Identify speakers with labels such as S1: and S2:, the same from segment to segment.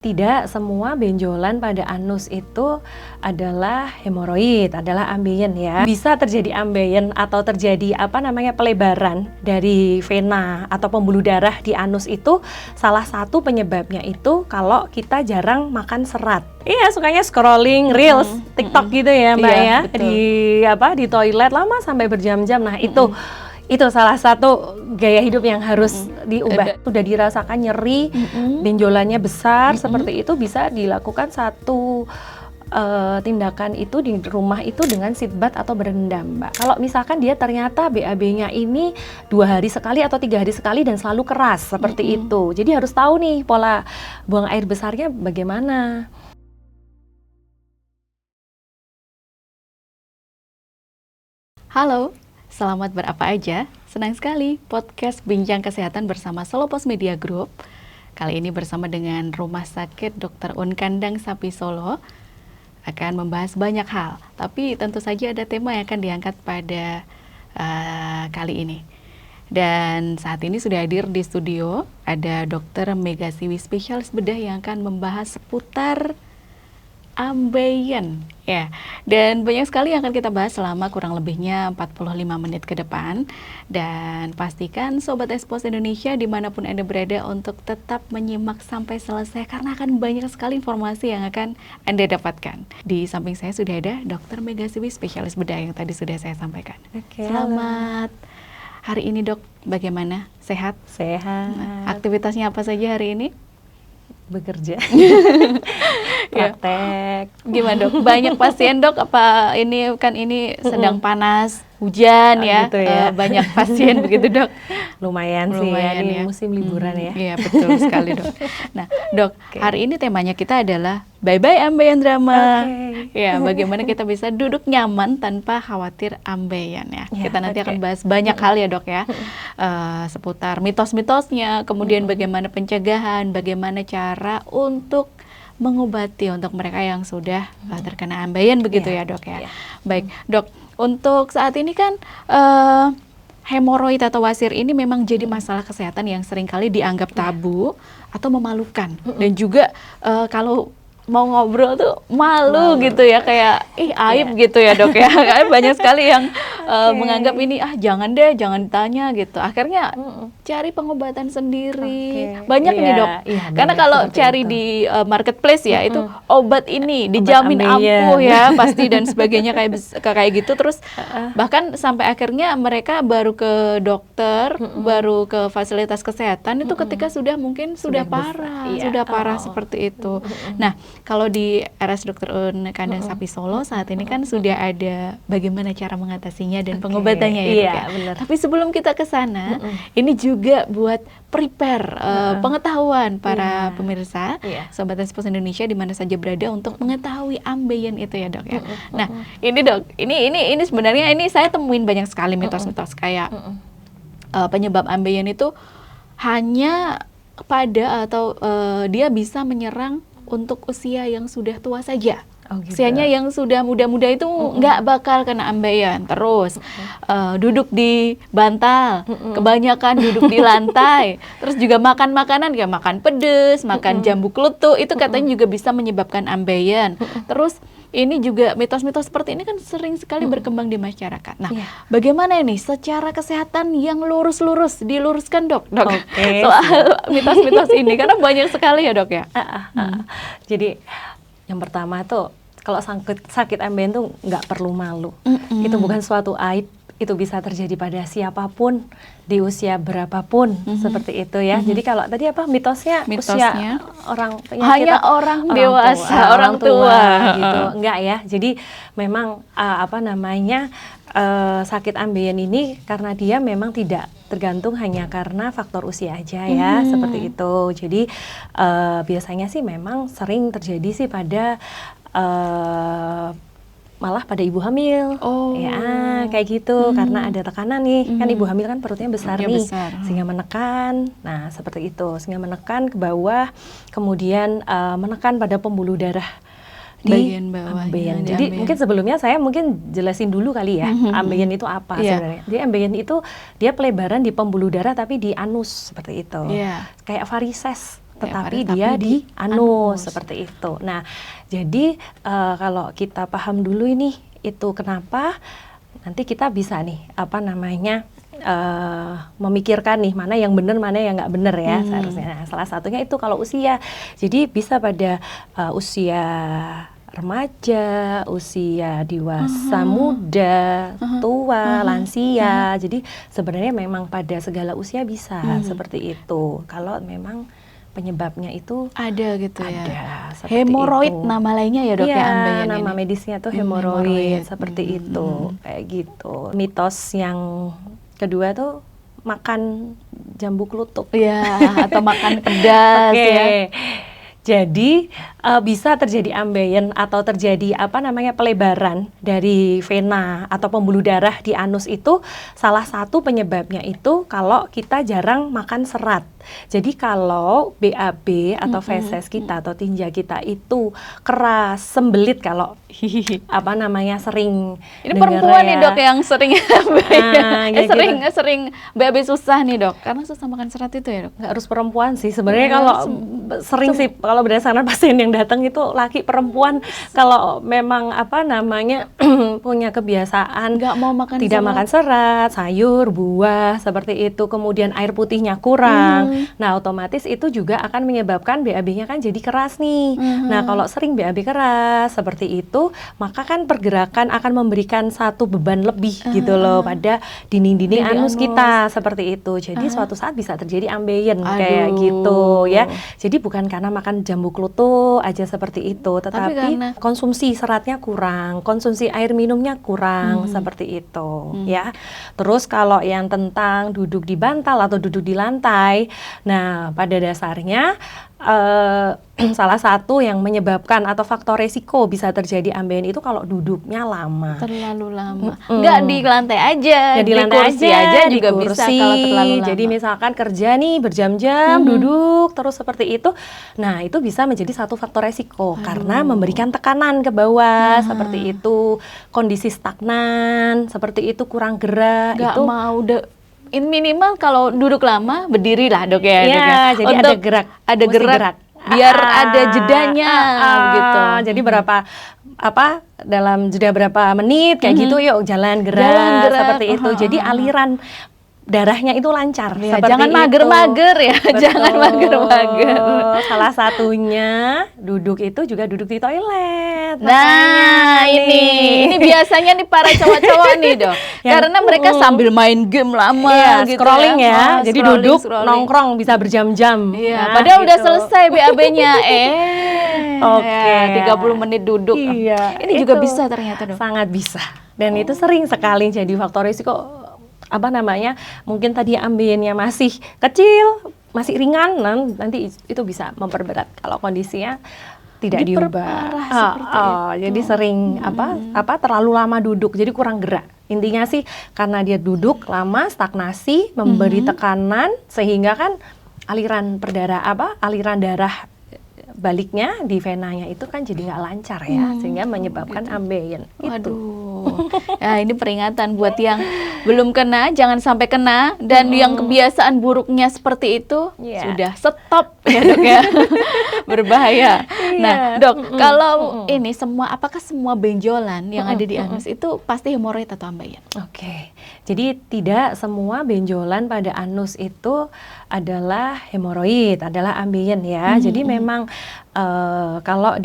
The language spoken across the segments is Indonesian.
S1: Tidak semua benjolan pada anus itu adalah hemoroid, adalah ambeien ya. Bisa terjadi ambeien atau terjadi pelebaran dari vena atau pembuluh darah di anus itu salah satu penyebabnya itu kalau kita jarang makan serat. Iya, sukanya scrolling reels, TikTok gitu ya, Mbak ya. Di toilet lama sampai berjam-jam. Nah, itu salah satu gaya hidup yang harus diubah. Sudah dirasakan nyeri, benjolannya besar, seperti itu bisa dilakukan satu tindakan itu di rumah itu dengan seatbath atau berendam, Mbak. Kalau misalkan dia ternyata BAB-nya ini 2 hari sekali atau 3 hari sekali dan selalu keras seperti itu. Jadi harus tahu nih pola buang air besarnya bagaimana.
S2: Halo, selamat berapa aja? Senang sekali podcast Bincang Kesehatan bersama Solopos Media Group. Kali ini bersama dengan Rumah Sakit Dr. Un Kandang Sapi Solo akan membahas banyak hal. Tapi tentu saja ada tema yang akan diangkat pada kali ini. Dan saat ini sudah hadir di studio ada Dr. Mega Siwi, spesialis bedah yang akan membahas seputar ambeien ya. Dan banyak sekali yang akan kita bahas selama kurang lebihnya 45 menit ke depan. Dan pastikan Sobat Expose Indonesia dimanapun Anda berada untuk tetap menyimak sampai selesai karena akan banyak sekali informasi yang akan Anda dapatkan. Di samping saya sudah ada Dr. Mega Siwi, spesialis bedah yang tadi sudah saya sampaikan. Selamat hari ini, Dok. Bagaimana? Sehat?
S1: Sehat.
S2: Aktivitasnya apa saja hari ini?
S1: Bekerja. Praktek.
S2: Gimana, Dok? Banyak pasien, Dok? Apa ini sedang panas, hujan ya?
S1: Gitu ya.
S2: Banyak pasien begitu, Dok?
S1: Lumayan sih ya, ini musim liburan ya.
S2: Iya, betul sekali, Dok. Nah, Dok, hari ini temanya kita adalah bye-bye ambeien drama. Ya, bagaimana kita bisa duduk nyaman tanpa khawatir ambeien ya. Kita nanti akan bahas banyak hal ya, Dok ya. Seputar mitos-mitosnya, kemudian bagaimana pencegahan, bagaimana cara untuk mengobati untuk mereka yang sudah terkena ambeien begitu ya, Dok ya. Baik, Dok, untuk saat ini kan hemoroid atau wasir ini memang jadi masalah kesehatan yang seringkali dianggap tabu atau memalukan. Dan juga kalau mau ngobrol tuh malu gitu ya, kayak aib gitu ya, Dok ya. Banyak sekali yang menganggap ini jangan deh, jangan ditanya gitu. Akhirnya cari pengobatan sendiri. Banyak nih, Dok. Karena kalau cari di marketplace ya, itu obat ini dijamin ampuh ya, pasti dan sebagainya kayak gitu. Terus bahkan sampai akhirnya mereka baru ke dokter, baru ke fasilitas kesehatan itu ketika mungkin sudah parah seperti itu. Nah, kalau di RS Dr. Un Kandang Sapi Solo saat ini kan sudah ada bagaimana cara mengatasinya dan pengobatannya ya, Dok ya.
S1: Benar.
S2: Tapi sebelum kita ke sana, ini juga buat prepare pengetahuan para pemirsa Sobat Expose Indonesia di mana saja berada untuk mengetahui ambeien itu ya, Dok ya. Nah, ini Dok, ini sebenarnya ini saya temuin banyak sekali mitos-mitos kayak penyebab ambeien itu hanya pada atau dia bisa menyerang untuk usia yang sudah tua saja. Usianya yang sudah muda-muda itu nggak bakal kena ambeien. Terus duduk di bantal, kebanyakan duduk di lantai. Terus juga makan makanan kayak makan pedes, makan jambu klutuk, itu katanya juga bisa menyebabkan ambeien. Terus ini juga mitos-mitos seperti ini kan sering sekali berkembang di masyarakat. Nah, bagaimana ini secara kesehatan yang lurus-lurus diluruskan, Dok? Soal mitos-mitos ini karena banyak sekali ya, Dok ya.
S1: Jadi yang pertama tuh kalau sakit ambeien tuh nggak perlu malu. Itu bukan suatu aib. Itu bisa terjadi pada siapapun di usia berapapun seperti itu ya. Jadi kalau tadi mitosnya usia orang
S2: hanya orang dewasa, orang tua
S1: gitu. Enggak ya. Jadi memang sakit ambeien ini karena dia memang tidak tergantung hanya karena faktor usia aja ya, seperti itu. Jadi biasanya sih memang sering terjadi sih pada malah pada ibu hamil, kayak gitu, karena ada tekanan nih, kan ibu hamil kan perutnya besar nih, sehingga menekan, nah seperti itu, sehingga menekan ke bawah, kemudian menekan pada pembuluh darah di
S2: bagian bawah.
S1: Jadi mungkin sebelumnya saya jelasin dulu kali ya, ambeien itu apa sebenarnya. Jadi ambeien itu dia pelebaran di pembuluh darah tapi di anus seperti itu, kayak varises. tetapi dia di anus seperti itu. Nah, jadi kalau kita paham dulu ini itu kenapa, nanti kita bisa nih memikirkan nih mana yang benar mana yang nggak benar ya seharusnya. Nah, salah satunya itu kalau usia, jadi bisa pada usia remaja, usia dewasa muda, tua, lansia. Jadi sebenarnya memang pada segala usia bisa seperti itu. Kalau memang penyebabnya itu
S2: ada gitu ya.
S1: Ada.
S2: Hemoroid nama lainnya ya dok ya ambeien ini.
S1: Nama medisnya tuh hemoroid seperti itu. Kayak gitu. Mitos yang kedua tuh makan jambu klutuk.
S2: Ya, atau makan pedas ya.
S1: Jadi bisa terjadi ambeien atau terjadi pelebaran dari vena atau pembuluh darah di anus itu salah satu penyebabnya itu kalau kita jarang makan serat. Jadi kalau BAB atau feses kita atau tinja kita itu keras, sembelit kalau sering.
S2: Ini perempuan nih dok yang sering sering BAB susah nih dok, karena susah makan serat itu ya dok.
S1: Nggak harus perempuan sih sebenarnya, kalau sering sih kalau berdasarkan pasien yang datang itu laki perempuan kalau memang punya kebiasaan
S2: nggak mau makan
S1: tidak makan serat, sayur, buah seperti itu, kemudian air putihnya kurang. Nah, otomatis itu juga akan menyebabkan BAB-nya kan jadi keras nih. Nah, kalau sering BAB keras seperti itu, maka kan pergerakan akan memberikan satu beban lebih gitu loh pada dinding-dinding anus kita seperti itu. Jadi suatu saat bisa terjadi ambeien kayak gitu ya. Jadi bukan karena makan jambu klutuk aja seperti itu, tetapi karena konsumsi seratnya kurang, konsumsi air minumnya kurang seperti itu ya. Terus kalau yang tentang duduk di bantal atau duduk di lantai, nah pada dasarnya salah satu yang menyebabkan atau faktor resiko bisa terjadi ambeien itu kalau duduknya lama.
S2: Terlalu lama. Nggak di lantai aja,
S1: ya, di lantai
S2: kursi aja
S1: di
S2: juga
S1: kursi.
S2: Bisa kalau terlalu lama.
S1: Jadi misalkan kerja nih berjam-jam duduk terus seperti itu. Nah, itu bisa menjadi satu faktor resiko karena memberikan tekanan ke bawah seperti itu, kondisi stagnan, seperti itu, kurang gerak.
S2: Nggak
S1: itu
S2: mau minimal kalau duduk lama berdiri lah dok ya.
S1: Iya, jadi
S2: untuk
S1: ada gerak
S2: biar ada jedanya gitu.
S1: Jadi dalam jeda berapa menit kayak gitu, yuk jalan gerak seperti itu. Jadi aliran darahnya itu lancar
S2: ya,
S1: seperti
S2: jangan
S1: itu.
S2: mager-mager ya. Betul. Jangan mager-mager.
S1: Salah satunya duduk itu juga duduk di toilet.
S2: Nah, ini biasanya nih para cowok-cowok nih dok, karena mereka sambil main game lama gitu
S1: scrolling ya. Jadi duduk
S2: scrolling.
S1: nongkrong bisa berjam-jam.
S2: Iya, padahal udah selesai BAB-nya.
S1: Oke.
S2: 30 menit duduk.
S1: Iya,
S2: ini juga bisa ternyata dok.
S1: Sangat bisa. Dan itu sering sekali jadi faktor risiko mungkin tadi ambeiennya masih kecil, masih ringan, nanti itu bisa memperberat kalau kondisinya tidak diubah. Jadi sering terlalu lama duduk, jadi kurang gerak. Intinya sih karena dia duduk lama, stagnasi, memberi tekanan sehingga kan aliran darah baliknya di venanya itu kan jadi nggak lancar ya, sehingga menyebabkan ambeien.
S2: Waduh, ya ini peringatan buat yang belum kena, jangan sampai kena, dan yang kebiasaan buruknya seperti itu sudah stop ya dok ya, berbahaya. Nah dok, kalau ini apakah semua benjolan yang ada di anus itu pasti hemoroid atau ambeien?
S1: Oke, jadi tidak semua benjolan pada anus itu adalah hemoroid, adalah ambeien ya. Jadi memang kalau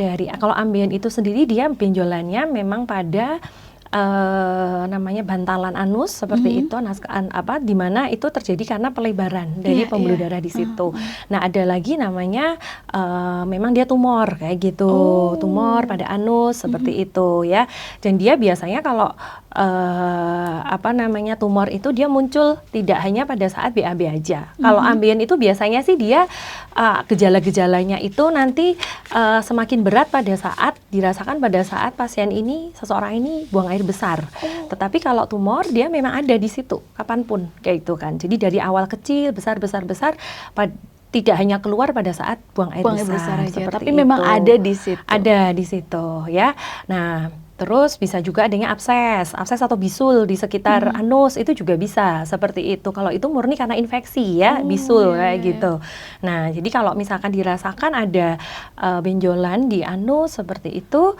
S1: ambeien itu sendiri dia benjolannya memang pada bantalan anus seperti itu, di mana itu terjadi karena pelebaran dari pembuluh darah di situ. Nah, ada lagi namanya memang dia tumor kayak gitu, tumor pada anus seperti itu ya. Dan dia biasanya kalau tumor itu dia muncul tidak hanya pada saat BAB aja. Kalau ambeien itu biasanya sih dia gejala-gejalanya itu nanti semakin berat dirasakan pada saat seseorang ini buang air besar. Tetapi kalau tumor dia memang ada di situ kapanpun kayak itu kan. Jadi dari awal kecil besar tidak hanya keluar pada saat buang air besar
S2: aja, tapi
S1: itu.
S2: memang ada di situ.
S1: Ada di situ ya. Nah, Terus bisa juga adanya abses atau bisul di sekitar anus, itu juga bisa seperti itu. Kalau itu murni karena infeksi ya, bisul kayak gitu. Nah, jadi kalau misalkan dirasakan ada benjolan di anus seperti itu,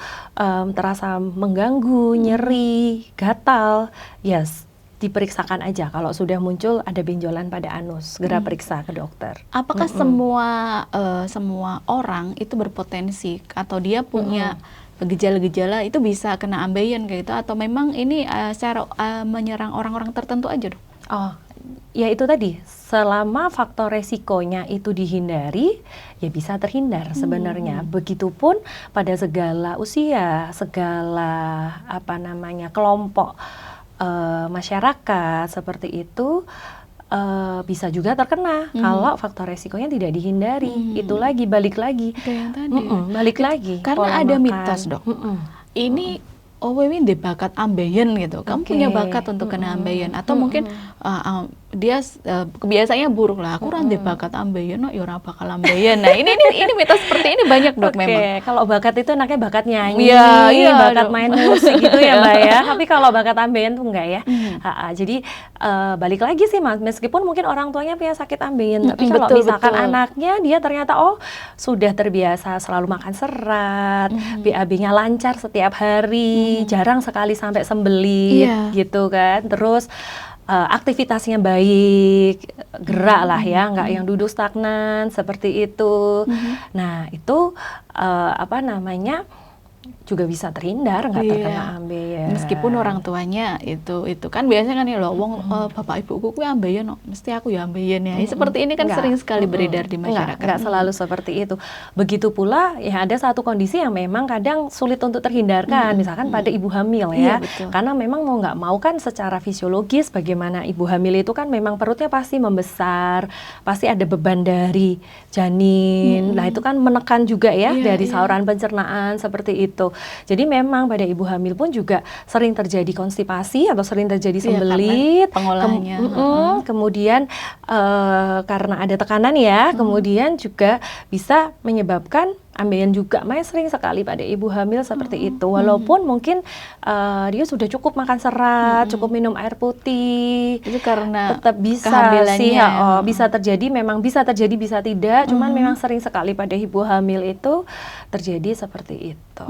S1: terasa mengganggu, nyeri, gatal, yes, diperiksakan aja. Kalau sudah muncul ada benjolan pada anus, segera periksa ke dokter.
S2: Apakah semua orang itu berpotensi atau dia punya gejala-gejala itu bisa kena ambeien kayak gitu, atau memang ini secara menyerang orang-orang tertentu aja, Dok?
S1: Oh, ya itu tadi, selama faktor resikonya itu dihindari, ya bisa terhindar sebenarnya. Begitupun pada segala usia, segala kelompok masyarakat seperti itu, bisa juga terkena kalau faktor resikonya tidak dihindari. Itu lagi, balik lagi.
S2: Kayak yang tadi.
S1: Balik lagi.
S2: Karena ada mitos, Dok. Ini Wiwin di bakat ambeien gitu. Kamu punya bakat untuk kena ambeien, atau mungkin dia kebiasaannya buruk lah. Aku di bakat ambeien, ya ora bakal ambeien. Nah, ini mitos seperti ini banyak, Dok, memang.
S1: Kalau bakat itu enaknya bakat nyanyi, bakat
S2: Dok.
S1: main musik gitu ya, Mbak ya. Tapi kalau bakat ambeien tuh enggak ya. Jadi balik lagi sih, Mas, meskipun mungkin orang tuanya punya sakit ambeien, tapi kalau misalkan anaknya dia ternyata sudah terbiasa selalu makan serat, BAB-nya lancar setiap hari, jarang sekali sampai sembelit gitu kan. Terus aktivitasnya baik, gerak lah ya, nggak yang duduk stagnan seperti itu. Nah, itu juga bisa terhindar, nggak terkena ambeien.
S2: Meskipun orang tuanya itu kan biasanya kan ya loh, bapak ibuku kuwi ambeien, mesti aku ya ambeien ya. Seperti ini kan sering sekali beredar di masyarakat.
S1: Nggak selalu seperti itu. Begitu pula ya ada satu kondisi yang memang kadang sulit untuk terhindarkan, misalkan pada ibu hamil ya. Karena memang mau nggak mau kan secara fisiologis bagaimana ibu hamil itu kan memang perutnya pasti membesar, pasti ada beban dari janin. Nah, itu kan menekan juga ya dari saluran pencernaan seperti itu. Jadi memang pada ibu hamil pun juga sering terjadi konstipasi atau sering terjadi sembelit,
S2: pengolahannya.
S1: Kemudian karena ada tekanan ya, kemudian juga bisa menyebabkan ambeien juga. Makanya sering sekali pada ibu hamil seperti itu. Walaupun mungkin dia sudah cukup makan serat, cukup minum air putih,
S2: itu karena
S1: tetap bisa sih, bisa terjadi, memang bisa terjadi, bisa tidak. Cuman memang sering sekali pada ibu hamil itu terjadi seperti itu.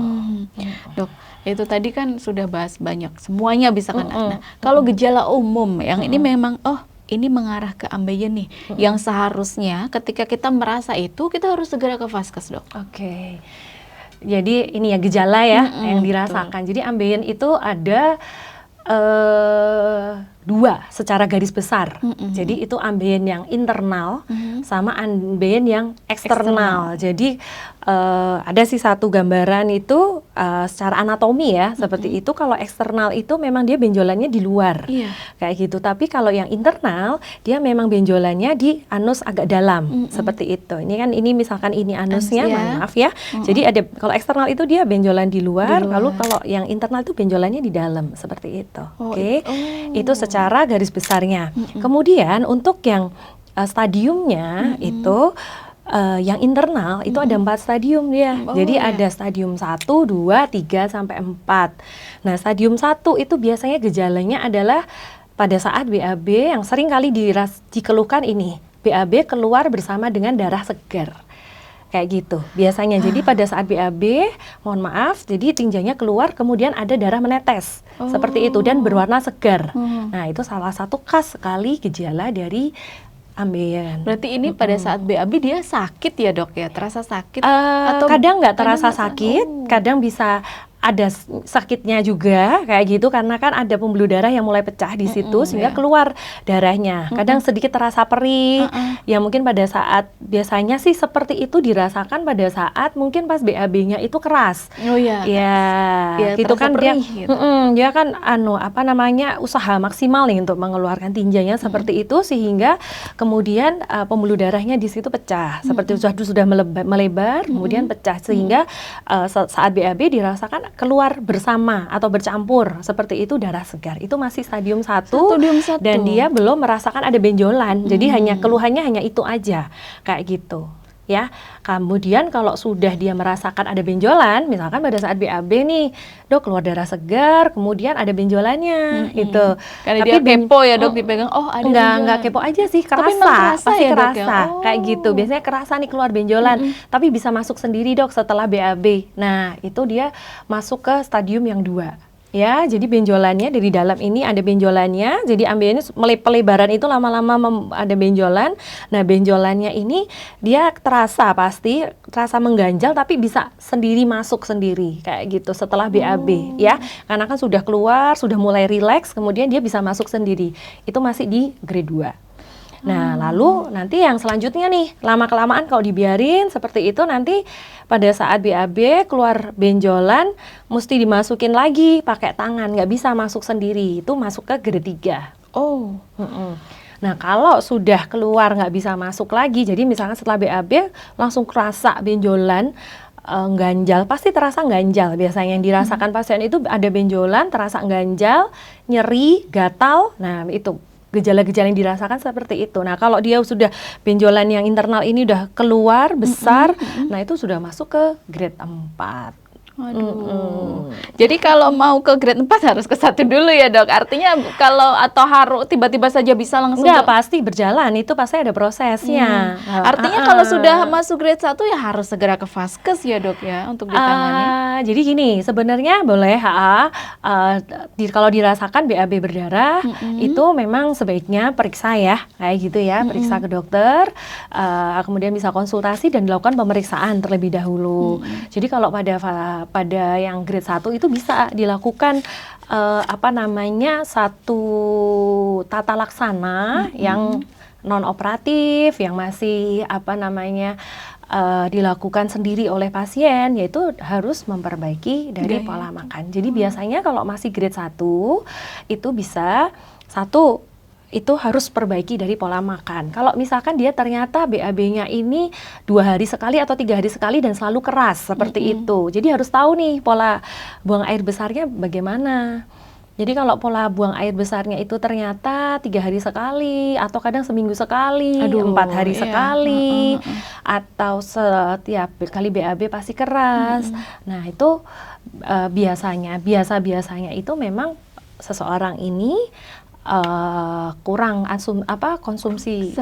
S2: Dok, itu tadi kan sudah bahas banyak, semuanya bisa kena. Nah, kalau gejala umum yang ini memang ini mengarah ke ambeien nih, yang seharusnya ketika kita merasa itu kita harus segera ke vaskes, Dok.
S1: Oke. Jadi ini ya gejala ya yang dirasakan. Jadi ambeien itu ada dua secara garis besar. Jadi itu ambeien yang internal sama ambeien yang eksternal. Jadi ada sih satu gambaran itu secara anatomi ya, seperti itu. Kalau eksternal itu memang dia benjolannya di luar, kayak gitu. Tapi kalau yang internal dia memang benjolannya di anus agak dalam, seperti itu. Ini kan misalkan ini anusnya, maaf ya. Jadi ada, kalau eksternal itu dia benjolan di luar, lalu kalau yang internal itu benjolannya di dalam, seperti itu. Itu secara garis besarnya. Kemudian untuk yang stadiumnya itu yang internal itu ada 4 stadium dia. Jadi ada stadium 1, 2, 3 sampai 4. Nah, stadium 1 itu biasanya gejalanya adalah pada saat BAB yang sering kali dikeluhkan ini. BAB keluar bersama dengan darah segar. Kayak gitu biasanya. Jadi pada saat BAB, mohon maaf, jadi tinjanya keluar kemudian ada darah menetes. Seperti itu dan berwarna segar. Nah, itu salah satu khas sekali gejala dari ambeien.
S2: Berarti ini pada saat BAB dia sakit ya, Dok ya? Terasa sakit? Atau
S1: kadang nggak terasa sakit, kadang bisa ada sakitnya juga kayak gitu, karena kan ada pembuluh darah yang mulai pecah di situ sehingga keluar darahnya. Kadang sedikit terasa perih, ya mungkin pada saat biasanya sih seperti itu dirasakan pada saat mungkin pas BAB-nya itu keras. Ya gitu kan dia, dia kan usaha maksimal nih untuk mengeluarkan tinjanya seperti itu sehingga kemudian pembuluh darahnya di situ pecah, seperti sudah melebar, kemudian pecah sehingga saat BAB dirasakan keluar bersama atau bercampur seperti itu darah segar. Itu masih stadium 1 dan dia belum merasakan ada benjolan. Jadi hanya keluhannya hanya itu aja kayak gitu. ya. Kemudian kalau sudah dia merasakan ada benjolan, misalkan pada saat BAB nih, dok keluar darah segar, kemudian ada benjolannya, gitu.
S2: Karena dia kepo ya dok, dipegang, oh ada benjolan.
S1: Enggak kepo aja sih,
S2: Tapi memang
S1: kerasa, pasti
S2: ya, Dok,
S1: kerasa,
S2: ya?
S1: kayak gitu. Biasanya kerasa nih keluar benjolan, tapi bisa masuk sendiri dok setelah BAB. Nah itu dia masuk ke stadium yang 2. Ya, jadi benjolannya dari dalam ini ada benjolannya, jadi ambeien pelebaran itu lama-lama ada benjolan. Nah, benjolannya ini dia terasa mengganjal, tapi bisa sendiri masuk sendiri kayak gitu setelah BAB ya. Karena kan sudah keluar, sudah mulai rileks, kemudian dia bisa masuk sendiri. Itu masih di grade 2. Nah, lalu nanti yang selanjutnya nih, lama-kelamaan kalau dibiarin seperti itu, nanti pada saat BAB keluar benjolan, mesti dimasukin lagi pakai tangan, nggak bisa masuk sendiri, itu masuk ke grade 3.
S2: Oh.
S1: Nah, kalau sudah keluar nggak bisa masuk lagi, jadi misalnya setelah BAB langsung kerasa benjolan, ganjal, pasti terasa ganjal. Biasanya yang dirasakan pasien itu ada benjolan, terasa ganjal, nyeri, gatal, nah itu gejala-gejala yang dirasakan seperti itu. Nah, kalau dia sudah benjolan yang internal ini udah keluar besar, nah itu sudah masuk ke grade 4.
S2: Aduh. Jadi kalau mau ke grade 4 harus ke 1 dulu ya dok. Artinya kalau atau harus tiba-tiba saja bisa langsung?
S1: Enggak, pasti berjalan. Itu pasti ada prosesnya.
S2: Artinya kalau sudah masuk grade 1 ya harus segera ke vaskes ya dok ya untuk ditangani.
S1: Jadi gini, sebenarnya boleh kalau dirasakan BAB berdarah, itu memang sebaiknya periksa ya, kayak gitu ya, periksa ke dokter, kemudian bisa konsultasi dan dilakukan pemeriksaan terlebih dahulu. Jadi kalau pada yang grade 1 itu bisa dilakukan satu tata laksana yang non operatif, yang masih dilakukan sendiri oleh pasien, yaitu harus memperbaiki dari pola makan. Jadi biasanya kalau masih grade 1 itu bisa itu harus perbaiki dari pola makan. Kalau misalkan dia ternyata BAB-nya ini 2 hari sekali atau 3 hari sekali dan selalu keras seperti itu. Jadi harus tahu nih pola buang air besarnya bagaimana. Jadi kalau pola buang air besarnya itu ternyata 3 hari sekali, atau kadang seminggu sekali, 4 hari sekali, atau setiap kali BAB pasti keras. Nah itu biasanya itu memang seseorang ini kurang konsumsi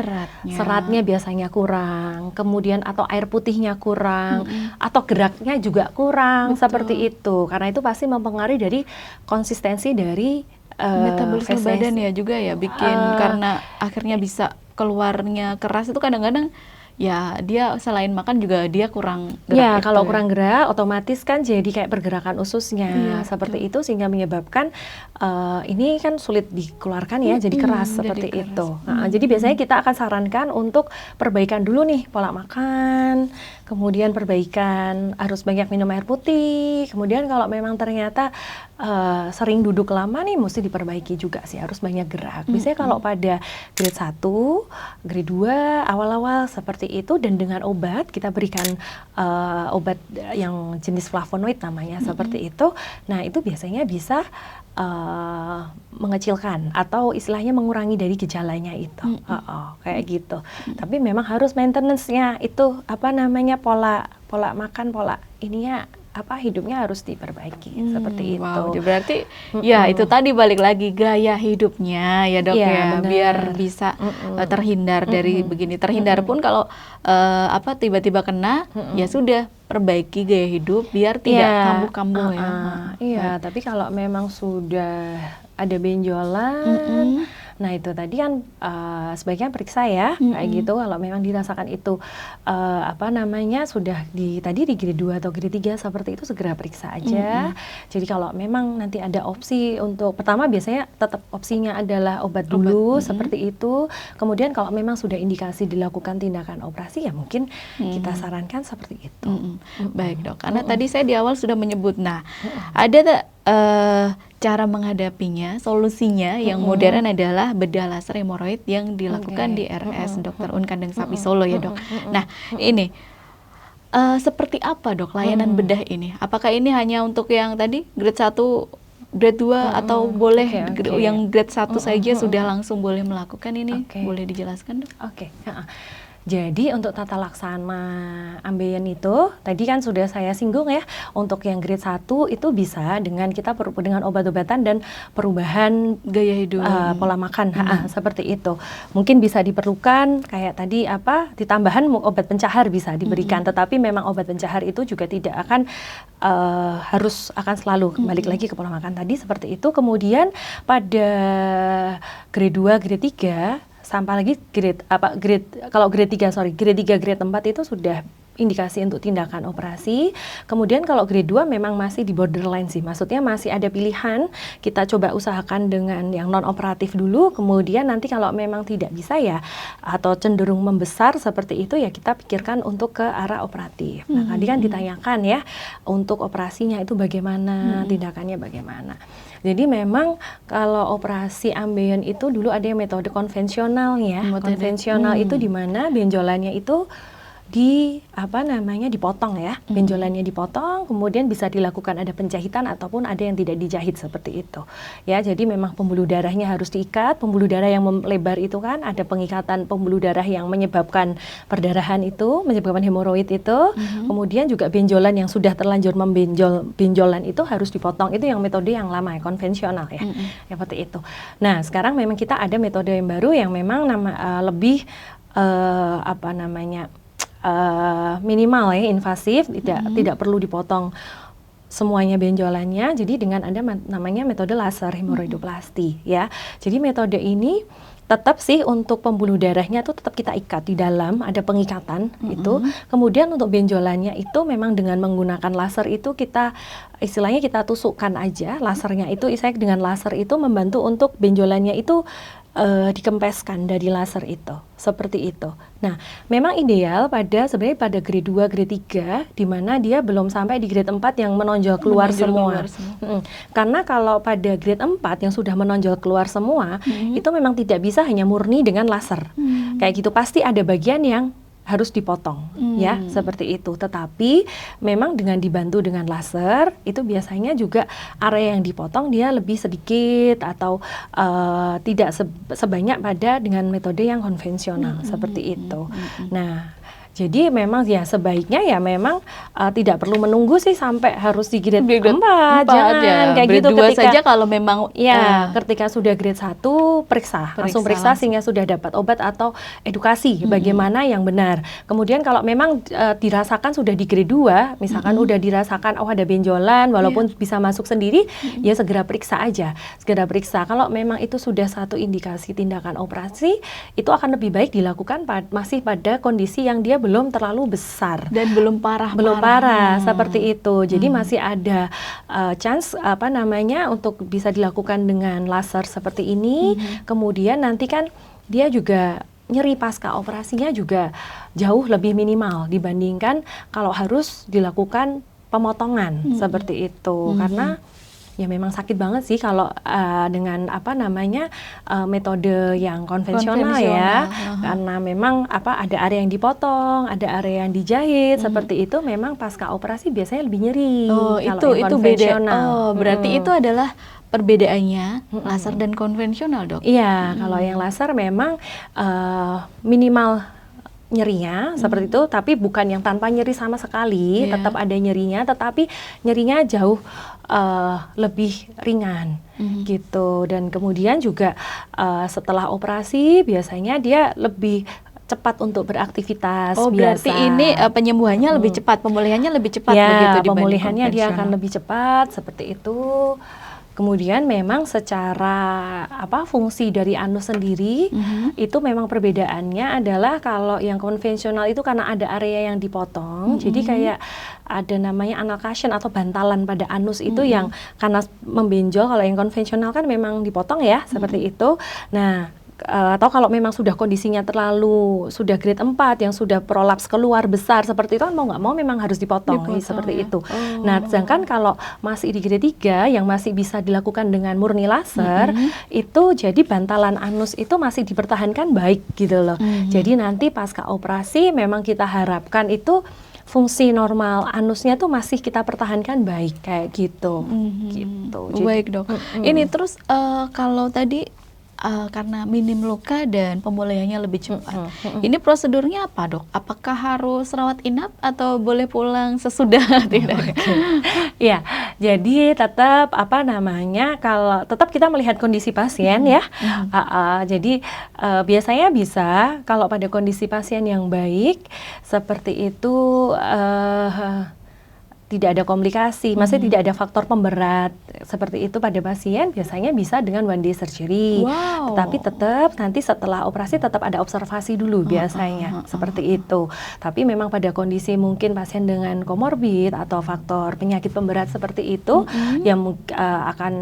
S1: seratnya biasanya kurang, kemudian atau air putihnya kurang, atau geraknya juga kurang. Seperti itu, karena itu pasti mempengaruhi dari konsistensi dari
S2: metabolisme badan ya juga ya, bikin karena akhirnya bisa keluarnya keras itu kadang-kadang ya dia selain makan juga dia kurang gerak.
S1: Ya, kalau kurang gerak otomatis kan jadi kayak pergerakan ususnya seperti itu, sehingga menyebabkan ini kan sulit dikeluarkan ya, jadi keras seperti itu. Jadi biasanya kita akan sarankan untuk perbaikan dulu nih pola makan, kemudian perbaikan harus banyak minum air putih, kemudian kalau memang ternyata sering duduk lama nih mesti diperbaiki juga sih, harus banyak gerak. Biasanya kalau pada grade 1, grade 2 awal-awal seperti itu, dan dengan obat kita berikan obat yang jenis flavonoid namanya seperti itu. Nah itu biasanya bisa mengecilkan atau istilahnya mengurangi dari gejalanya itu, kayak gitu. Tapi memang harus maintenance-nya itu pola makan, pola ininya hidupnya harus diperbaiki seperti itu.
S2: Wow, berarti ya itu tadi balik lagi gaya hidupnya ya dok ya, biar bisa terhindar dari begini. Terhindar pun kalau tiba-tiba kena, ya sudah perbaiki gaya hidup biar tidak kambuh-kambuh ya.
S1: Iya, tapi kalau memang sudah ada benjolan, nah itu tadi kan sebaiknya periksa ya, kayak gitu. Kalau memang dirasakan itu sudah tadi di grade 2 atau grade 3 seperti itu, segera periksa aja. Jadi kalau memang nanti ada opsi untuk, pertama biasanya tetap opsinya adalah obat dulu seperti itu. Kemudian kalau memang sudah indikasi dilakukan tindakan operasi, ya mungkin kita sarankan seperti itu.
S2: Baik dok, karena tadi saya di awal sudah menyebut, ada cara menghadapinya, solusinya yang modern adalah bedah laser hemoroid yang dilakukan di RS Dr. Un Kandeng Sapi Solo ya dok. Nah ini seperti apa dok layanan bedah ini? Apakah ini hanya untuk yang tadi grade 1, grade 2 atau boleh yang grade 1 saja sudah langsung boleh melakukan ini? Boleh dijelaskan dok?
S1: Jadi untuk tata laksana ambeien itu tadi kan sudah saya singgung ya, untuk yang grade 1 itu bisa dengan kita dengan obat-obatan dan perubahan
S2: Gaya hidup.
S1: pola makan, seperti itu. Mungkin bisa diperlukan kayak tadi ditambahan obat pencahar bisa diberikan, tetapi memang obat pencahar itu juga tidak akan akan selalu balik lagi ke pola makan tadi seperti itu. Kemudian pada grade 2, grade 3 sampai lagi kalau grade 3 grade 4 itu sudah indikasi untuk tindakan operasi. Kemudian kalau grade 2 memang masih di borderline sih, maksudnya masih ada pilihan, kita coba usahakan dengan yang non operatif dulu, kemudian nanti kalau memang tidak bisa ya atau cenderung membesar seperti itu ya kita pikirkan untuk ke arah operatif. Nah tadi kan ditanyakan ya untuk operasinya itu bagaimana, tindakannya bagaimana. Jadi memang kalau operasi ambeien itu dulu ada yang metode konvensional ya. Konvensional itu di mana benjolannya itu dipotong ya, benjolannya dipotong, kemudian bisa dilakukan ada penjahitan ataupun ada yang tidak dijahit seperti itu. Ya, jadi memang pembuluh darahnya harus diikat, pembuluh darah yang melebar itu kan ada pengikatan pembuluh darah yang menyebabkan perdarahan itu, menyebabkan hemoroid itu, kemudian juga benjolan yang sudah terlanjur benjolan itu harus dipotong. Itu yang metode yang lama ya, konvensional ya. Seperti itu. Nah, sekarang memang kita ada metode yang baru yang memang lebih minimal ya, invasif, tidak perlu dipotong semuanya benjolannya. Jadi dengan ada namanya metode laser hemoroidoplasti ya. Jadi metode ini tetap sih untuk pembuluh darahnya tuh tetap kita ikat di dalam, ada pengikatan itu. Kemudian untuk benjolannya itu memang dengan menggunakan laser itu kita istilahnya kita tusukkan aja lasernya itu. Saya dengan laser itu membantu untuk benjolannya itu dikempeskan dari laser itu, seperti itu. Nah, memang ideal sebenarnya pada grade 2, grade 3, di mana dia belum sampai di grade 4 yang menonjol keluar semua. Karena kalau pada grade 4 yang sudah menonjol keluar semua, itu memang tidak bisa hanya murni dengan laser. Kayak gitu, pasti ada bagian yang harus dipotong ya, seperti itu. Tetapi memang dengan dibantu dengan laser itu biasanya juga area yang dipotong dia lebih sedikit atau tidak sebanyak pada dengan metode yang konvensional seperti itu. Nah, jadi memang ya sebaiknya ya memang tidak perlu menunggu sih sampai harus di grade 4, jangan kayak gitu.
S2: Ketika saja kalau memang
S1: ketika sudah grade 1 langsung periksa sehingga sudah dapat obat atau edukasi bagaimana yang benar. Kemudian kalau memang dirasakan sudah di grade 2, misalkan udah dirasakan ada benjolan walaupun bisa masuk sendiri, ya segera periksa aja. Segera periksa. Kalau memang itu sudah satu indikasi tindakan operasi, itu akan lebih baik dilakukan masih pada kondisi yang dia belum terlalu besar
S2: dan belum parah
S1: seperti itu. Jadi masih ada chance untuk bisa dilakukan dengan laser seperti ini. Kemudian nanti kan dia juga nyeri pasca operasinya juga jauh lebih minimal dibandingkan kalau harus dilakukan pemotongan seperti itu. Karena ya memang sakit banget sih kalau dengan metode yang konvensional ya, karena memang ada area yang dipotong, ada area yang dijahit, seperti itu memang pasca operasi biasanya lebih nyeri.
S2: Itu konvensional. Berarti itu adalah perbedaannya laser dan konvensional, Dok?
S1: Iya, kalau yang laser memang minimal nyerinya seperti itu, tapi bukan yang tanpa nyeri sama sekali, tetap ada nyerinya, tetapi nyerinya jauh lebih ringan gitu. Dan kemudian juga setelah operasi biasanya dia lebih cepat untuk beraktivitas.
S2: Berarti ini penyembuhannya lebih cepat, pemulihannya lebih cepat begitu dibanding
S1: pemulihannya dia akan lebih cepat seperti itu. Kemudian memang secara fungsi dari anus sendiri itu memang perbedaannya adalah kalau yang konvensional itu karena ada area yang dipotong, jadi kayak ada namanya anal cushion atau bantalan pada anus itu yang karena membenjol. Kalau yang konvensional kan memang dipotong ya, seperti itu. Nah, atau kalau memang sudah kondisinya sudah grade 4 yang sudah prolaps keluar besar seperti itu kan mau nggak mau memang harus dipotong seperti itu. Nah, sedangkan kalau masih di grade 3 yang masih bisa dilakukan dengan murni laser, itu jadi bantalan anus itu masih dipertahankan baik gitu loh. Jadi nanti pasca operasi memang kita harapkan itu fungsi normal anusnya tuh masih kita pertahankan baik kayak gitu. Gitu.
S2: Baik, Dok. Ini terus kalau tadi karena minim luka dan pemulihannya lebih cepat. Ini prosedurnya apa, Dok? Apakah harus rawat inap atau boleh pulang sesudah? Tidak.
S1: Ya, jadi tetap kalau tetap kita melihat kondisi pasien ya. Jadi biasanya bisa kalau pada kondisi pasien yang baik seperti itu tidak ada komplikasi, maksudnya tidak ada faktor pemberat seperti itu pada pasien, biasanya bisa dengan one day surgery. Tetapi tetap nanti setelah operasi tetap ada observasi dulu biasanya seperti itu. Tapi memang pada kondisi mungkin pasien dengan komorbid atau faktor penyakit pemberat seperti itu, yang akan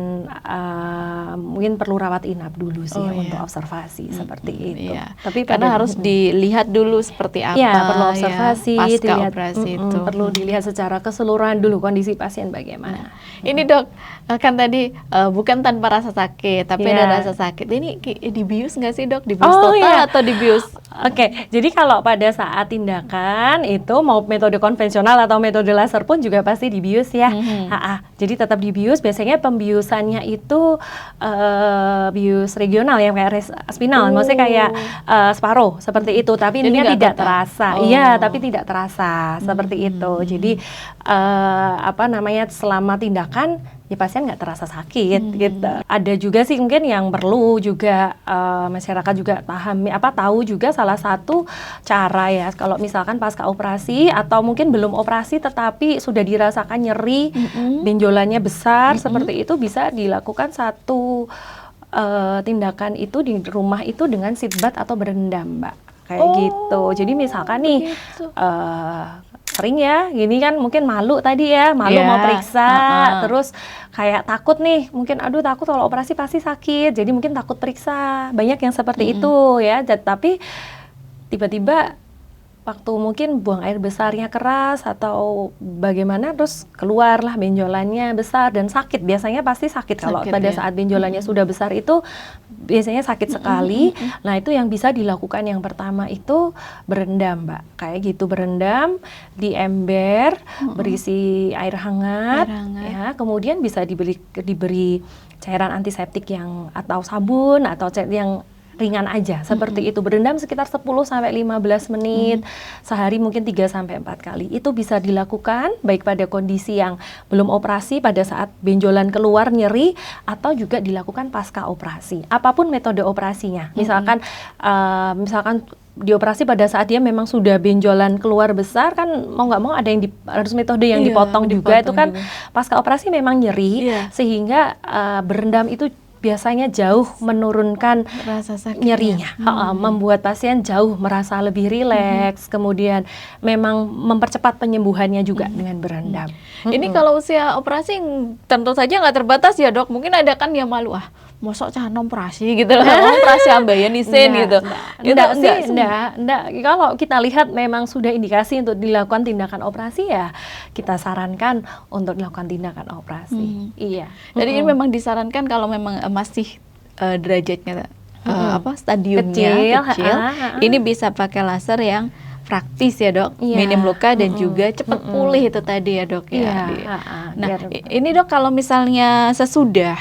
S1: mungkin perlu rawat inap dulu sih untuk observasi seperti itu.
S2: Tapi karena harus dilihat dulu seperti apa.
S1: Ya, perlu observasi,
S2: pasca operasi itu.
S1: Perlu dilihat secara keseluruhan dulu kondisi pasien bagaimana.
S2: Ini Dok, kan tadi bukan tanpa rasa sakit, tapi ada rasa sakit. Ini dibius nggak sih Dok? Dibius total atau dibius?
S1: Oke, jadi kalau pada saat tindakan itu mau metode konvensional atau metode laser pun juga pasti dibius ya. Jadi tetap dibius, biasanya pembiusannya itu bius regional ya, kayak spinal, maksudnya kayak separuh seperti itu, tapi ini tidak terasa. Iya, tapi tidak terasa seperti itu. Jadi selama tindakan ya pasien nggak terasa sakit gitu. Ada juga sih mungkin yang perlu juga masyarakat juga tahu juga salah satu cara ya, kalau misalkan pasca operasi atau mungkin belum operasi tetapi sudah dirasakan nyeri, benjolannya besar seperti itu, bisa dilakukan satu tindakan itu di rumah itu dengan sitbat atau berendam, Mbak, kayak gitu. Jadi misalkan nih sering ya, gini kan mungkin malu tadi ya, mau periksa, terus kayak takut nih, mungkin takut kalau operasi pasti sakit, jadi mungkin takut periksa, banyak yang seperti itu ya, tapi tiba-tiba waktu mungkin buang air besarnya keras atau bagaimana, terus keluarlah benjolannya besar dan sakit, biasanya pasti sakit kalau pada saat benjolannya sudah besar itu biasanya sakit sekali. Nah itu yang bisa dilakukan yang pertama itu berendam, Mbak, kayak gitu, berendam di ember berisi air hangat. Ya, kemudian bisa diberi cairan antiseptik atau sabun atau yang ringan aja seperti itu, berendam sekitar 10-15 menit sehari, mungkin 3-4 kali. Itu bisa dilakukan baik pada kondisi yang belum operasi, pada saat benjolan keluar nyeri, atau juga dilakukan pasca operasi. Apapun metode operasinya. Misalkan dioperasi pada saat dia memang sudah benjolan keluar besar, kan mau nggak mau ada yang harus metode yang dipotong juga, itu kan pasca operasi memang nyeri, sehingga berendam itu biasanya jauh menurunkan rasa sakit nyerinya, membuat pasien jauh merasa lebih rileks, kemudian memang mempercepat penyembuhannya juga dengan berendam.
S2: Ini kalau usia operasi tentu saja nggak terbatas ya Dok, mungkin ada kan yang malu, mosok cah operasi gitu loh, operasi ambeien isen gitu.
S1: Enggak. Kalau kita lihat memang sudah indikasi untuk dilakukan tindakan operasi, ya kita sarankan untuk dilakukan tindakan operasi. Iya.
S2: Jadi ini memang disarankan kalau memang masih derajatnya stadiumnya kecil, ini bisa pakai laser yang praktis ya Dok, minim luka dan juga cepat pulih itu tadi ya Dok ya. Nah ini Dok, kalau misalnya sesudah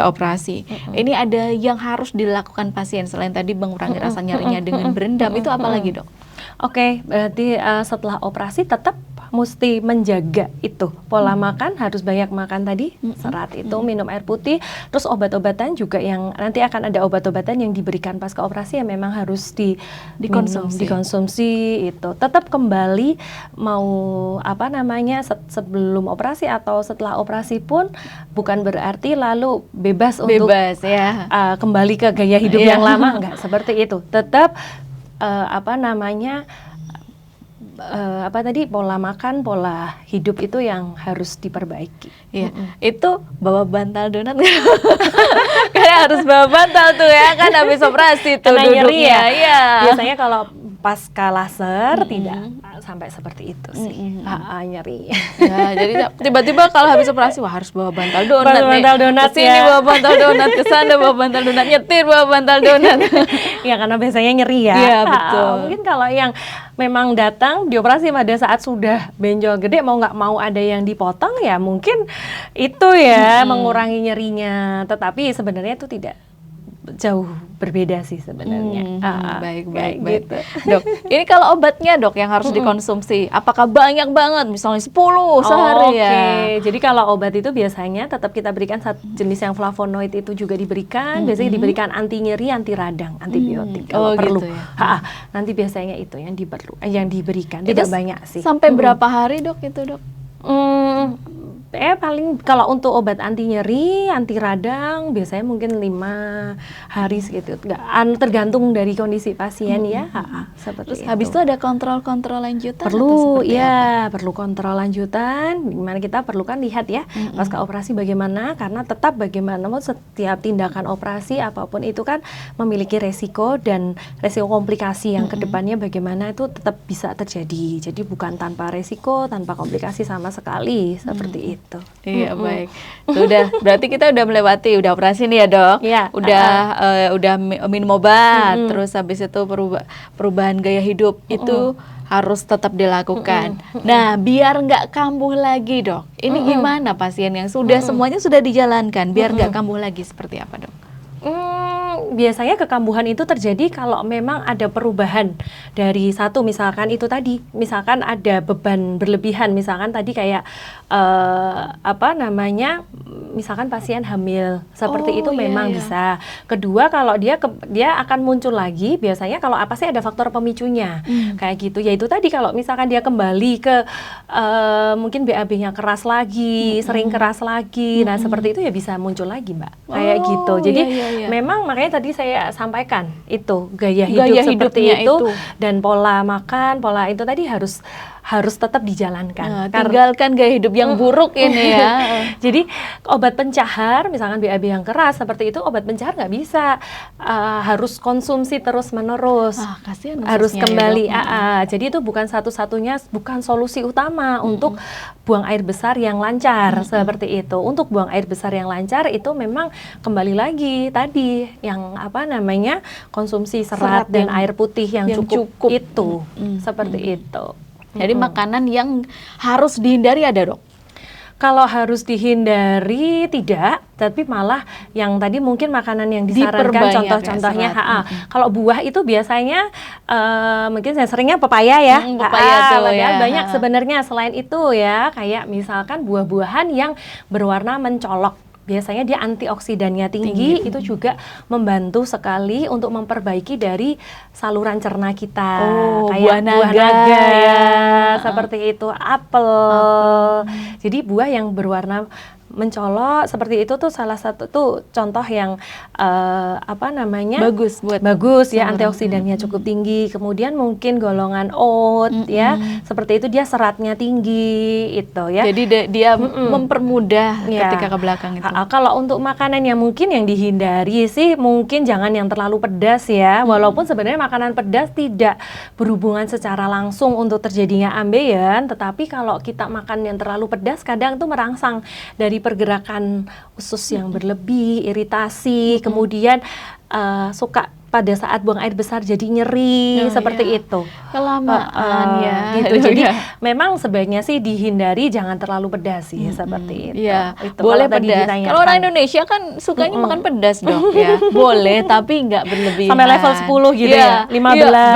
S2: operasi, ini ada yang harus dilakukan pasien selain tadi mengurangi rasa nyerinya dengan berendam, itu apa lagi Dok?
S1: Oke, berarti setelah operasi tetap mesti menjaga itu pola makan, harus banyak makan tadi, serat itu, minum air putih, terus obat-obatan juga yang nanti akan ada obat-obatan yang diberikan pasca operasi yang memang harus dikonsumsi itu. Tetap kembali mau sebelum operasi atau setelah operasi pun bukan berarti lalu bebas untuk kembali ke gaya hidup yang lama, enggak seperti itu. Tetap pola makan, pola hidup itu yang harus diperbaiki.
S2: Iya, itu bawa bantal donat karena harus bawa bantal tuh ya kan habis operasi tuh duduknya. Iya.
S1: Biasanya kalau pasca laser tidak sampai seperti itu sih, nyeri.
S2: Ya, jadi tiba-tiba kalau habis operasi harus bawa bantal donat
S1: Kesini
S2: bawa bantal donat, kesana bawa bantal donat, nyetir bawa bantal donat.
S1: Ya karena biasanya nyeri ya.
S2: Iya betul.
S1: Mungkin kalau yang memang datang dioperasi pada saat sudah benjol gede, mau nggak mau ada yang dipotong, ya mungkin itu ya mengurangi nyerinya. Tetapi sebenarnya itu tidak jauh berbeda sih sebenarnya.
S2: Baik.
S1: Gitu.
S2: Dok, ini kalau obatnya dok yang harus dikonsumsi, apakah banyak banget, misalnya 10 sehari ya?
S1: Oke, jadi kalau obat itu biasanya tetap kita berikan satu jenis yang flavonoid itu juga diberikan, biasanya diberikan anti nyeri, anti radang, antibiotik kalau perlu.
S2: Gitu ya.
S1: Nanti biasanya itu yang diberikan, tidak banyak sih.
S2: Sampai berapa hari dok itu dok?
S1: Paling kalau untuk obat anti nyeri, anti radang biasanya mungkin 5 hari segitu. Tergantung dari kondisi pasien ya. Seperti
S2: Terus
S1: itu.
S2: habis itu ada kontrol lanjutan?
S1: Perlu ya, perlu kontrol lanjutan. Dimana kita perlu kan lihat ya pasca operasi bagaimana, karena tetap bagaimanapun setiap tindakan operasi apapun itu kan memiliki resiko dan resiko komplikasi yang kedepannya bagaimana itu tetap bisa terjadi. Jadi bukan tanpa resiko, tanpa komplikasi sama sekali seperti itu.
S2: Iya baik. Sudah, berarti kita udah melewati, udah operasi nih ya dok.
S1: Iya.
S2: Udah minum obat, terus habis itu perubahan gaya hidup itu harus tetap dilakukan. Nah, biar nggak kambuh lagi dok. Ini gimana pasien yang sudah semuanya sudah dijalankan, biar nggak kambuh lagi seperti apa dok?
S1: Biasanya kekambuhan itu terjadi kalau memang ada perubahan dari satu, misalkan itu tadi, misalkan ada beban berlebihan, misalkan tadi kayak misalkan pasien hamil, seperti itu memang bisa. Kedua, kalau dia akan muncul lagi, biasanya kalau apa sih ada faktor pemicunya, kayak gitu. Yaitu tadi kalau misalkan dia kembali ke mungkin BAB-nya keras lagi, sering keras lagi, nah seperti itu ya bisa muncul lagi Mbak, kayak gitu. Jadi memang makanya tadi saya sampaikan itu gaya hidup seperti itu dan pola makan, pola itu tadi harus tetap dijalankan.
S2: Tinggalkan gaya hidup yang buruk ini ya.
S1: Jadi obat pencahar, misalkan BAB yang keras seperti itu, obat pencahar nggak bisa, harus konsumsi terus menerus, harus kembali. Jadi itu bukan satu-satunya, bukan solusi utama untuk buang air besar yang lancar seperti itu. Untuk buang air besar yang lancar itu memang kembali lagi tadi yang konsumsi serat dan air putih yang cukup itu, seperti itu.
S2: Jadi makanan yang harus dihindari ada dok?
S1: Kalau harus dihindari tidak, tapi malah yang tadi mungkin makanan yang disarankan contoh-contohnya kalau buah itu biasanya mungkin saya seringnya pepaya ya. Padahal banyak sebenarnya selain itu ya, kayak misalkan buah-buahan yang berwarna mencolok. Biasanya dia antioksidannya tinggi, itu juga membantu sekali untuk memperbaiki dari saluran cerna kita. Kayak buah naga ya, seperti itu, apel. Jadi buah yang berwarna mencolok seperti itu tuh salah satu tuh contoh yang bagus ya, antioksidannya cukup tinggi. Kemudian mungkin golongan oat ya, seperti itu dia seratnya tinggi itu ya.
S2: Jadi dia mempermudah ketika ke belakang itu.
S1: Kalau untuk makanan yang mungkin yang dihindari sih mungkin jangan yang terlalu pedas ya. Walaupun sebenarnya makanan pedas tidak berhubungan secara langsung untuk terjadinya ambeien, tetapi kalau kita makan yang terlalu pedas kadang tuh merangsang dari pergerakan usus yang berlebih, iritasi, kemudian suka pada saat buang air besar jadi nyeri, seperti itu.
S2: Kelamaan ya.
S1: Gitu. Jadi memang sebaiknya sih dihindari, jangan terlalu pedas sih, seperti itu.
S2: Ya, boleh pedas. Kalau orang Indonesia kan sukanya makan pedas dok ya. Boleh, tapi nggak berlebihan.
S1: Sampai level 10 gitu ya, 15.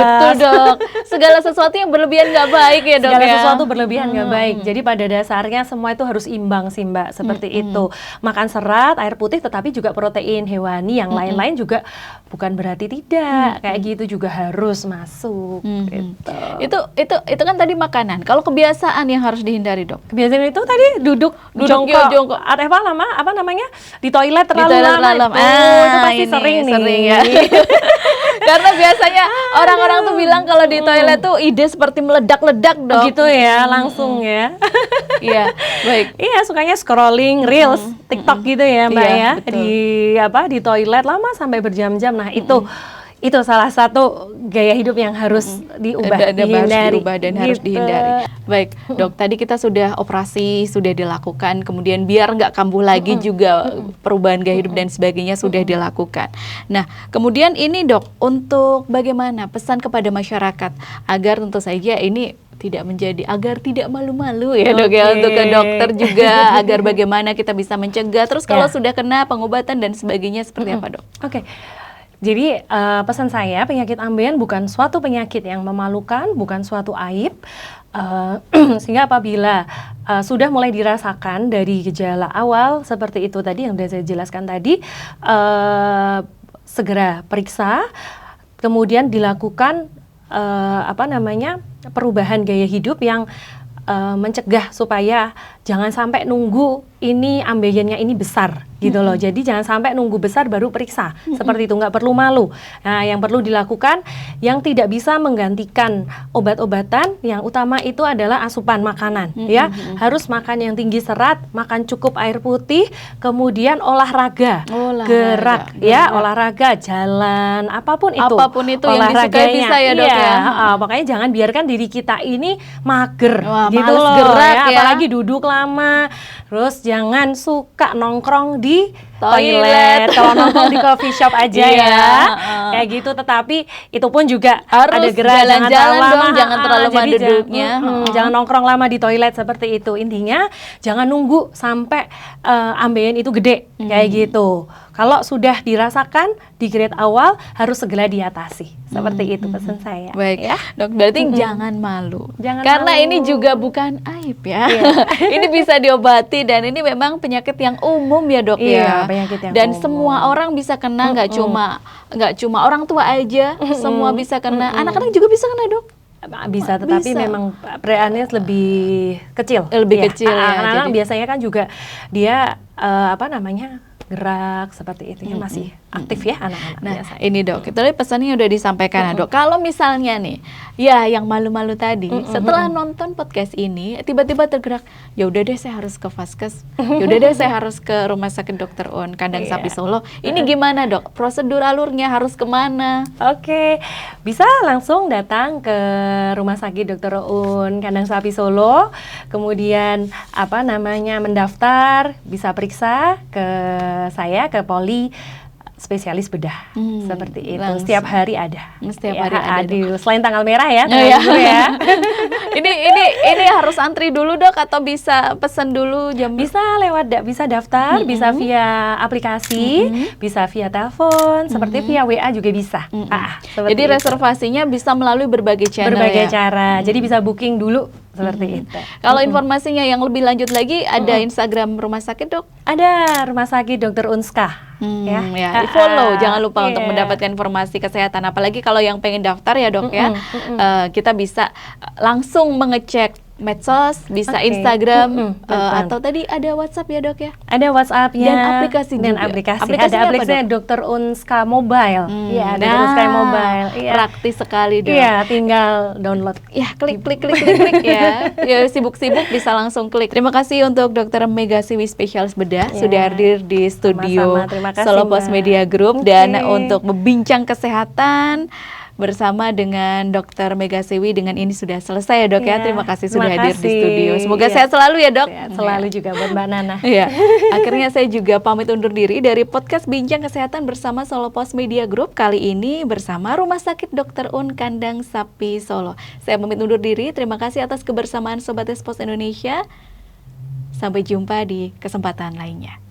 S2: Betul dok. Segala sesuatu yang berlebihan nggak baik ya dok.
S1: Segala sesuatu berlebihan nggak baik. Jadi pada dasarnya semua itu harus imbang sih Mbak, seperti itu. Makan serat, air putih, tetapi juga protein hewani yang lain-lain juga bukan berarti tidak, kayak gitu juga harus masuk. Gitu.
S2: Itu kan tadi makanan. Kalau kebiasaan yang harus dihindari dok?
S1: Kebiasaan itu tadi duduk jongkok. Apa namanya? Di toilet terlalu lama. Itu pasti sering
S2: ya. Karena biasanya orang-orang tuh bilang kalau di toilet tuh ide seperti meledak-ledak dok.
S1: Gitu ya, langsung ya.
S2: Iya, baik.
S1: Iya, sukanya scrolling reels, TikTok gitu ya Mbak ya.
S2: Betul.
S1: Di toilet lama sampai berjam-jam. Nah, itu salah satu gaya hidup yang harus diubah, dihindari.
S2: Dan harus dihindari. Baik, dok, tadi kita sudah operasi, sudah dilakukan, kemudian biar nggak kambuh lagi juga perubahan gaya hidup dan sebagainya sudah dilakukan. Nah, kemudian ini dok, untuk bagaimana pesan kepada masyarakat agar tentu saja ini tidak menjadi, agar tidak malu-malu ya dok ya, untuk ke dokter juga, agar bagaimana kita bisa mencegah, terus kalau sudah kena pengobatan dan sebagainya seperti apa dok?
S1: Jadi pesan saya, penyakit ambeien bukan suatu penyakit yang memalukan, bukan suatu aib. Sehingga apabila sudah mulai dirasakan dari gejala awal seperti itu tadi yang sudah saya jelaskan tadi, segera periksa, kemudian dilakukan perubahan gaya hidup yang mencegah supaya jangan sampai nunggu ini ambeiennya ini besar gitu loh. Jadi jangan sampai nunggu besar baru periksa. Seperti itu, nggak perlu malu. Nah, yang perlu dilakukan yang tidak bisa menggantikan obat-obatan, yang utama itu adalah asupan makanan ya. Harus makan yang tinggi serat, makan cukup air putih, kemudian olahraga. Gerak ya, olahraga, jalan, apapun itu.
S2: Apapun itu yang disukai bisa ya, Dok ya.
S1: Makanya jangan biarkan diri kita ini mager.
S2: Wah,
S1: gitu
S2: males
S1: loh
S2: gerak
S1: ya,
S2: ya.
S1: apalagi duduk lama. Terus jangan suka nongkrong di toilet. Kalau nongkrong di coffee shop aja ya. Kayak gitu, tetapi itu pun juga
S2: harus
S1: ada gerak,
S2: jalan-jalan dong, jangan terlalu lama
S1: jadi
S2: duduknya.
S1: Jangan nongkrong lama di toilet seperti itu. Intinya jangan nunggu sampai ambeien itu gede kayak gitu. Kalau sudah dirasakan di grade awal harus segera diatasi. Seperti itu pesan saya.
S2: Baik ya, Dok. Berarti jangan malu.
S1: Jangan
S2: Karena
S1: malu.
S2: ini juga bukan aib ya. Ini bisa diobati dan ini memang penyakit yang umum ya, Dok ya.
S1: Penyakit yang
S2: dan
S1: umum.
S2: semua orang bisa kena, nggak cuma orang tua aja, semua bisa kena. Anak-anak juga bisa kena, Dok.
S1: Bisa, tetapi memang pereannya lebih kecil.
S2: Lebih kecil ya.
S1: Anak-anak
S2: Jadi
S1: biasanya kan juga dia gerak seperti itu, masih aktif ya anak-anak.
S2: Nah,
S1: biasanya.
S2: ini Dok, itu tadi pesannya udah disampaikan ya, Dok. Kalau misalnya nih, ya yang malu-malu tadi, setelah nonton podcast ini, tiba-tiba tergerak, ya udah deh saya harus ke Vaskes, ya udah deh saya harus ke Rumah Sakit Dr. Un Kandang Sapi Solo. Ini gimana, Dok? Prosedur alurnya harus kemana?
S1: Oke, bisa langsung datang ke Rumah Sakit Dr. Un Kandang Sapi Solo, kemudian mendaftar, bisa periksa ke saya, ke Poli spesialis bedah seperti itu.
S2: Langsung.
S1: Setiap hari ada.
S2: Setiap hari ada.
S1: Selain tanggal merah ya,
S2: ini harus antri dulu, Dok, atau bisa pesan dulu jam?
S1: Bisa bisa daftar, bisa via aplikasi, bisa via telepon, seperti via WA juga bisa.
S2: Jadi reservasinya bisa melalui berbagai channel.
S1: Berbagai cara. Jadi bisa booking dulu seperti itu.
S2: Kalau informasinya yang lebih lanjut lagi ada Instagram rumah sakit, Dok?
S1: Ada Rumah Sakit Dr. Unska.
S2: Di follow, jangan lupa untuk mendapatkan informasi kesehatan. Apalagi kalau yang pengen daftar ya, Dok ya, kita bisa langsung mengecek medsos, bisa Instagram, atau tadi ada WhatsApp ya, Dok ya?
S1: Ada WhatsApp-nya
S2: dan aplikasi juga.
S1: Ada aplikasinya Dr. Unska Mobile. Iya, Dr. Unska Mobile.
S2: Praktis sekali, Dok.
S1: Iya, tinggal download.
S2: Ya, klik ya. Ya, sibuk-sibuk bisa langsung klik. Terima kasih untuk Dr. Mega Siwi spesialis bedah sudah hadir di studio Solo Post Media Group dan untuk membincang kesehatan bersama dengan Dr. Mega Siwi. Dengan ini sudah selesai ya, Dok ya. Terima kasih sudah hadir di studio. Semoga sehat selalu ya, Dok.
S1: Sehat selalu juga buat Mbak Nana.
S2: Iya. Akhirnya saya juga pamit undur diri dari podcast Bincang Kesehatan bersama Solo Post Media Group. Kali ini bersama Rumah Sakit Dr. Un Kandang Sapi Solo. Saya pamit undur diri. Terima kasih atas kebersamaan Sobat Post Indonesia. Sampai jumpa di kesempatan lainnya.